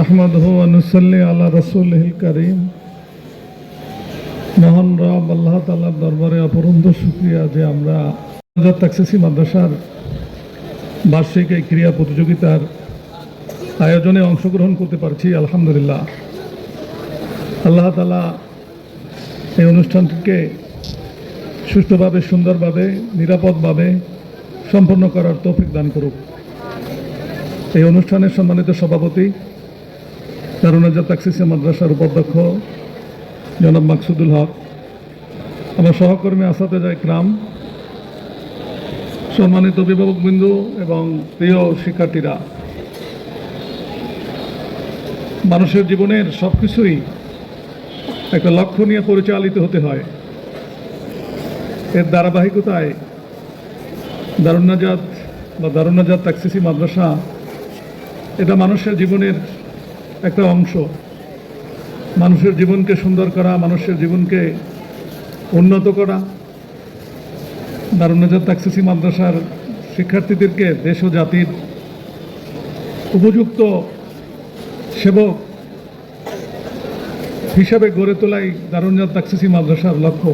নাহমাদুহু ওয়া নুসাল্লি আলা রাসূলিহিল কারীম। মহান রব আল্লাহ তাআলার দরবারে অপরন্ত শুকরিয়া যে আমরা তাকসিসি মাদ্রাসার বার্ষিক এই ক্রীড়া প্রতিযোগিতার আয়োজনে অংশগ্রহণ করতে পারছি। আলহামদুলিল্লাহ, আল্লাহ তাআলা এই অনুষ্ঠানটিকে সুষ্ঠুভাবে, সুন্দরভাবে, নিরাপদভাবে সম্পন্ন করার তৌফিক দান করুক। এই অনুষ্ঠানের সম্মানিত সভাপতি দারুন নাজাত তাকসিসি মাদ্রাসার উপাধ্যক্ষ জনাব মাকসুদুল হক, আমার সহকর্মী আসাতেজা ইকরাম, সম্মানিত অভিভাবকবৃন্দ এবং প্রিয় শিক্ষার্থীরা, মানুষের জীবনের সব কিছুই একটা লক্ষ্য নিয়ে পরিচালিত হতে হয়। এর ধারাবাহিকতায় দারুন নাজাত বা দারুন নাজাত তাকসিসি মাদ্রাসা এটা মানুষের জীবনের একটা অংশ। মানুষের জীবনকে সুন্দর করা, মানুষের জীবনকে উন্নত করা, দারুন নাজাত তাকসিসি মাদ্রাসার শিক্ষার্থীদেরকে দেশ ও জাতির উপযুক্ত সেবক হিসাবে গড়ে তোলাই দারুন নাজাত তাকসিসি মাদ্রাসার লক্ষ্য।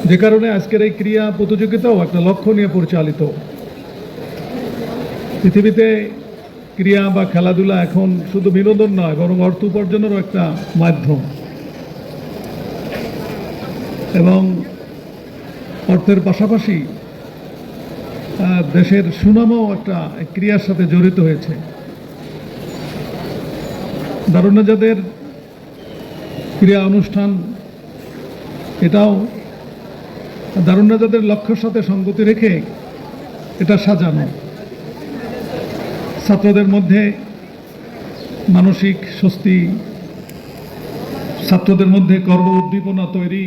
যে কারণে আজকের এই ক্রীড়া প্রতিযোগিতাও একটা লক্ষ্য নিয়ে পরিচালিত। পৃথিবীতে ক্রীড়া বা খেলাধুলা এখন শুধু বিনোদন নয়, বরং অর্থ উপার্জনেরও একটা মাধ্যম, এবং অর্থের পাশাপাশি দেশের সুনামও একটা ক্রীড়ার সাথে জড়িত হয়েছে। দারুন নাজাতের ক্রীড়া অনুষ্ঠান এটাও দারুন নাজাতের লক্ষ্যের সাথে সঙ্গতি রেখে এটা সাজানো। ছাত্রদের মধ্যে মানসিক স্বস্তি, ছাত্রদের মধ্যে কর্ম উদ্দীপনা তৈরি,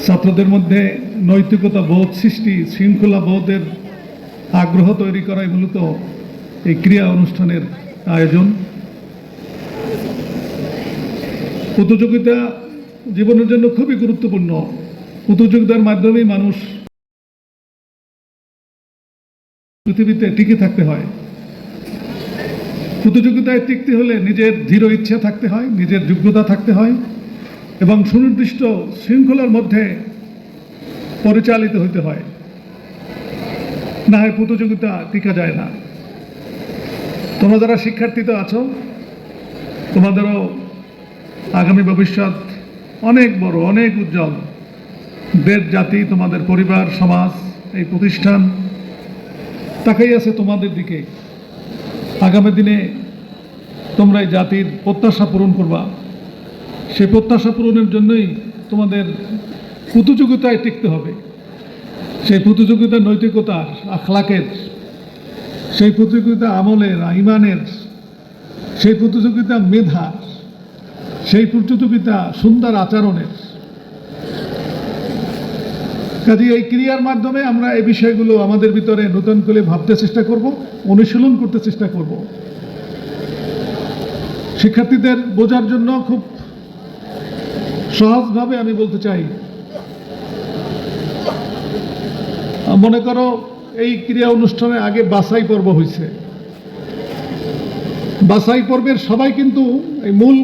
ছাত্রদের মধ্যে নৈতিকতা বোধ সৃষ্টি, শৃঙ্খলা বোধের আগ্রহ তৈরি করাই মূলত এই ক্রীড়া অনুষ্ঠানের আয়োজন। প্রতিযোগিতা জীবনের জন্য খুবই গুরুত্বপূর্ণ। প্রতিযোগিতার মাধ্যমেই মানুষ পৃথিবীতে টিকে থাকতে হয়। প্রতিযোগিতায় টিকতে হলে নিজের দৃঢ় ইচ্ছা থাকতে হয়, নিজের যোগ্যতা থাকতে হয় এবং সুনির্দিষ্ট শৃঙ্খলার মধ্যে পরিচালিত হতে হয়। না হয় প্রতিযোগিতা টিকা যায় না। তোমরা যারা শিক্ষার্থীতে আছো, তোমাদেরও আগামী ভবিষ্যৎ অনেক বড়, অনেক উজ্জ্বল। দেশ, জাতি, তোমাদের পরিবার, সমাজ, এই প্রতিষ্ঠান তাকাই আছে তোমাদের দিকে। আগামী দিনে তোমরা এই জাতির প্রত্যাশা পূরণ করবা। সেই প্রত্যাশা পূরণের জন্যই তোমাদের প্রতিযোগিতায় টিকতে হবে। সেই প্রতিযোগিতা নৈতিকতার, আখলাকের, সেই প্রতিযোগিতা আমলের, ইমানের, সেই প্রতিযোগিতা মেধার, সেই প্রতিযোগিতা সুন্দর আচরণের। কাজে এই ক্রিয়ার মাধ্যমে আমরা এই বিষয়গুলো আমাদের ভিতরে নতুন করে ভাবতে চেষ্টা করব, অনুশীলন করতে চেষ্টা করব। শিক্ষার্থীদের বোঝার জন্য খুব সহজভাবে আমি বলতে চাই, মনে করো এই ক্রীড়া অনুষ্ঠানে আগে বাছাই পর্ব হয়েছে। বাছাই পর্বের সবাই কিন্তু এই মূল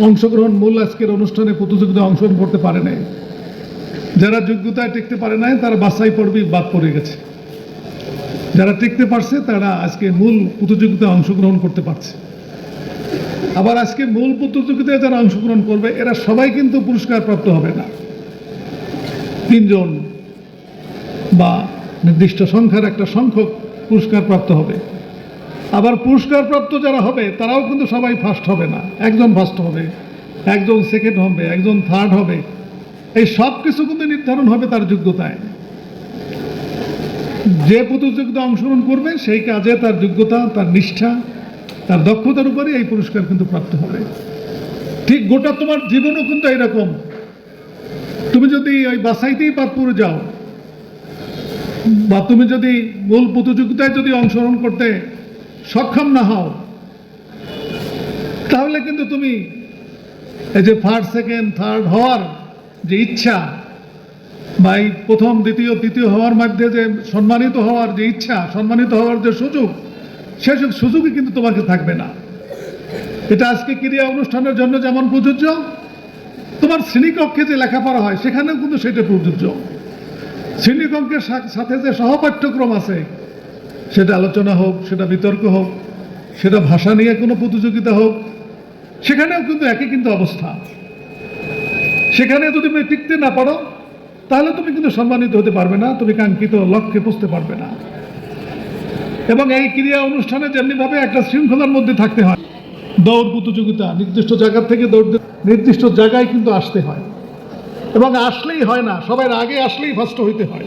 অংশগ্রহণ, মূল আজকের অনুষ্ঠানে প্রতিযোগিতায় অংশগ্রহণ করতে পারে নাই। যারা যোগ্যতায় টিকতে পারে নাই তারা বাছাই পর্বেই বাদ পড়ে গেছে। যারা টিকতে পারছে তারা আজকে মূল প্রতিযোগিতায় অংশগ্রহণ করতে পারছে। আবার আজকে মূল প্রতিযোগিতায় যারা অংশগ্রহণ করবে এরা সবাই কিন্তু পুরস্কার প্রাপ্ত হবে না। 3 জন বা নির্দিষ্ট সংখ্যার একটা সংখ্যক পুরস্কার প্রাপ্ত হবে। আবার পুরস্কার প্রাপ্ত যারা হবে তারাও কিন্তু সবাই ফার্স্ট হবে না। একজন ফার্স্ট হবে, একজন সেকেন্ড হবে, একজন থার্ড হবে। এই সব কিছু কিন্তু নির্ধারণ হবে তার যোগ্যতায়। যে প্রতিযোগিতা অংশগ্রহণ করবে সেই কাজে তার যোগ্যতা, তার নিষ্ঠা, তার দক্ষতার উপরে এই পুরস্কার কিন্তু প্রাপ্ত হবে। ঠিক গোটা তোমার জীবনও কিন্তু এরকম। তুমি যদি ওই বাছাইতেই বাদ পড়ে যাও, বা তুমি যদি মূল প্রতিযোগিতায় যদি অংশগ্রহণ করতে সক্ষম না হও, তাহলে কিন্তু তুমি এই যে ফার্স্ট, সেকেন্ড, থার্ড হওয়ার যে ইচ্ছা, বা এই প্রথম, দ্বিতীয়, তৃতীয় হওয়ার মধ্যে যে সম্মানিত হওয়ার যে ইচ্ছা, সম্মানিত হওয়ার যে সুযোগ, সেসব সুযোগই কিন্তু তোমাকে থাকবে না। এটা আজকে ক্রীড়া অনুষ্ঠানের জন্য যেমন প্রযোজ্য, তোমার শ্রেণীকক্ষে যে লেখাপড়া হয় সেখানেও কিন্তু সেটা প্রযোজ্য। শ্রেণীকক্ষের সাথে যে সহপাঠ্যক্রম আছে, সেটা আলোচনা হোক, সেটা বিতর্ক হোক, সেটা ভাষা নিয়ে কোনো প্রতিযোগিতা হোক, সেখানেও কিন্তু একই কিন্তু অবস্থা। সেখানে যদি তুমি টিকতে না পারো, তাহলে তুমি কিন্তু সম্মানিত হতে পারবে না, তুমি কাঙ্ক্ষিত লক্ষ্যে পৌঁছতে পারবে না। এবং এই ক্রীড়া অনুষ্ঠানে যেমনিভাবে একটা শৃঙ্খলার মধ্যে থাকতে হয়, দৌড় প্রতিযোগিতা নির্দিষ্ট জায়গা থেকে দৌড় নির্দিষ্ট জায়গায় কিন্তু আসতে হয়, এবং আসলেই হয় না, সবার আগে আসলেই ফার্স্ট হইতে হয়।